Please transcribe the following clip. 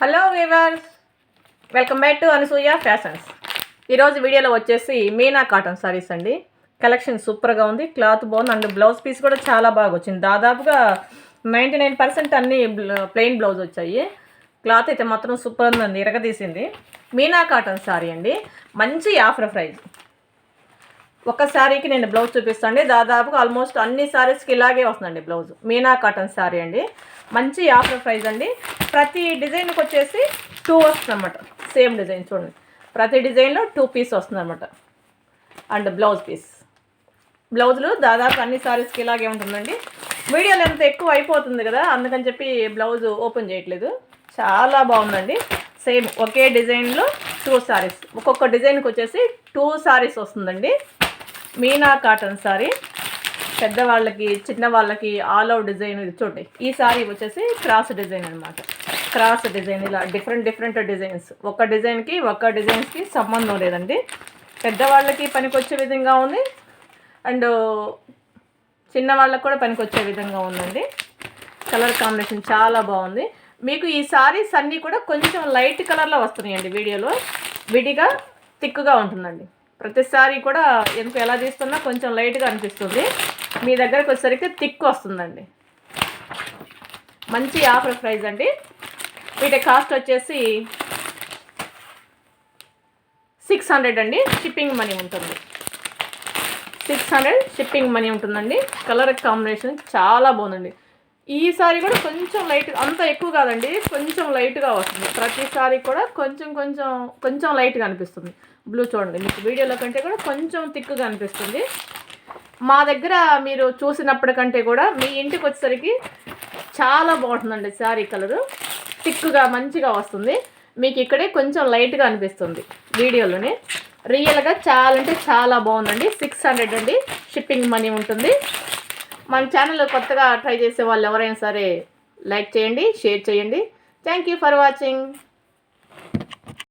Hello weavers, welcome back to Anasuya fashions. ఈరోజు వీడియోలో వచ్చేసి మీనా కాటన్ సారీస్ అండి. కలెక్షన్ సూపర్గా ఉంది, క్లాత్ బాగుంది అండ్ బ్లౌజ్ పీస్ కూడా చాలా బాగా వచ్చింది. దాదాపుగా 99% అన్ని ప్లెయిన్ బ్లౌజ్ వచ్చాయి. క్లాత్ అయితే మాత్రం సూపర్ ఉందండి, ఇరగదీసింది. మీనా కాటన్ సారీ అండి, మంచి ఆఫర్ ప్రైస్. ఒక శారీకి నేను బ్లౌజ్ చూపిస్తాండి. దాదాపుగా ఆల్మోస్ట్ అన్ని శారీస్కి ఇలాగే వస్తుందండి బ్లౌజ్. మీనా కాటన్ శారీ అండి, మంచి ఆఫర్ ప్రైస్ అండి. ప్రతి డిజైన్కి వచ్చేసి 2 వస్తుంది అనమాట. సేమ్ డిజైన్ చూడండి, ప్రతి డిజైన్లో 2 పీస్ వస్తుంది అనమాట. అండ్ బ్లౌజ్ పీస్, బ్లౌజులు దాదాపు అన్ని శారీస్కి ఇలాగే ఉంటుందండి. వీడియోలో ఎంత ఎక్కువ అయిపోతుంది కదా, అందుకని చెప్పి బ్లౌజ్ ఓపెన్ చేయట్లేదు. చాలా బాగుందండి. సేమ్ ఒకే డిజైన్లో 2 శారీస్, ఒక్కొక్క డిజైన్కి వచ్చేసి 2 శారీస్ వస్తుందండి. మీనా కాటన్ సారీ, పెద్దవాళ్ళకి చిన్నవాళ్ళకి ఆల్ అవుట్ డిజైన్. ఇది చూడండి, ఈ సారీ వచ్చేసి క్రాస్ డిజైన్ అనమాట. క్రాస్ డిజైన్, ఇలా డిఫరెంట్ డిజైన్స్. ఒక డిజైన్స్కి సంబంధం లేదండి. పెద్దవాళ్ళకి పనికొచ్చే విధంగా ఉంది అండ్ చిన్నవాళ్ళకి కూడా పనికొచ్చే విధంగా ఉందండి. కలర్ కాంబినేషన్ చాలా బాగుంది. మీకు ఈ సారీస్ అన్నీ కూడా కొంచెం లైట్ కలర్లో వస్తున్నాయండి. వీడియోలో విడిగా థిక్గా ఉంటుందండి. ప్రతిసారి కూడా ఎందుకు ఎలా తీస్తున్నా కొంచెం లైట్గా అనిపిస్తుంది. మీ దగ్గరకు వచ్చేసరికి థిక్ వస్తుందండి. మంచి ఆఫర్ ప్రైస్ అండి. వీటి కాస్ట్ వచ్చేసి 600 అండి. షిప్పింగ్ మనీ ఉంటుంది. 600 షిప్పింగ్ మనీ ఉంటుందండి. కలర్ కాంబినేషన్ చాలా బాగుందండి. ఈ సారీ కూడా కొంచెం లైట్, అంత ఎక్కువ కాదండి, కొంచెం లైట్గా వస్తుంది. ప్రతిసారి కూడా కొంచెం లైట్గా అనిపిస్తుంది. బ్లూ చూడండి, మీకు వీడియోలో కంటే కూడా కొంచెం థిక్గా అనిపిస్తుంది. మా దగ్గర మీరు చూసినప్పటికంటే కూడా మీ ఇంటికి వచ్చేసరికి చాలా బాగుంటుందండి. శారీ కలరు థిక్గా మంచిగా వస్తుంది. మీకు ఇక్కడే కొంచెం లైట్గా అనిపిస్తుంది వీడియోలోనే. రియల్గా చాలా అంటే చాలా బాగుందండి. 600 అండి. షిప్పింగ్ మనీ ఉంటుంది. మన ఛానల్లో కొత్తగా ట్రై చేసే వాళ్ళు ఎవరైనా సరే లైక్ చేయండి, షేర్ చేయండి. Thank you for watching.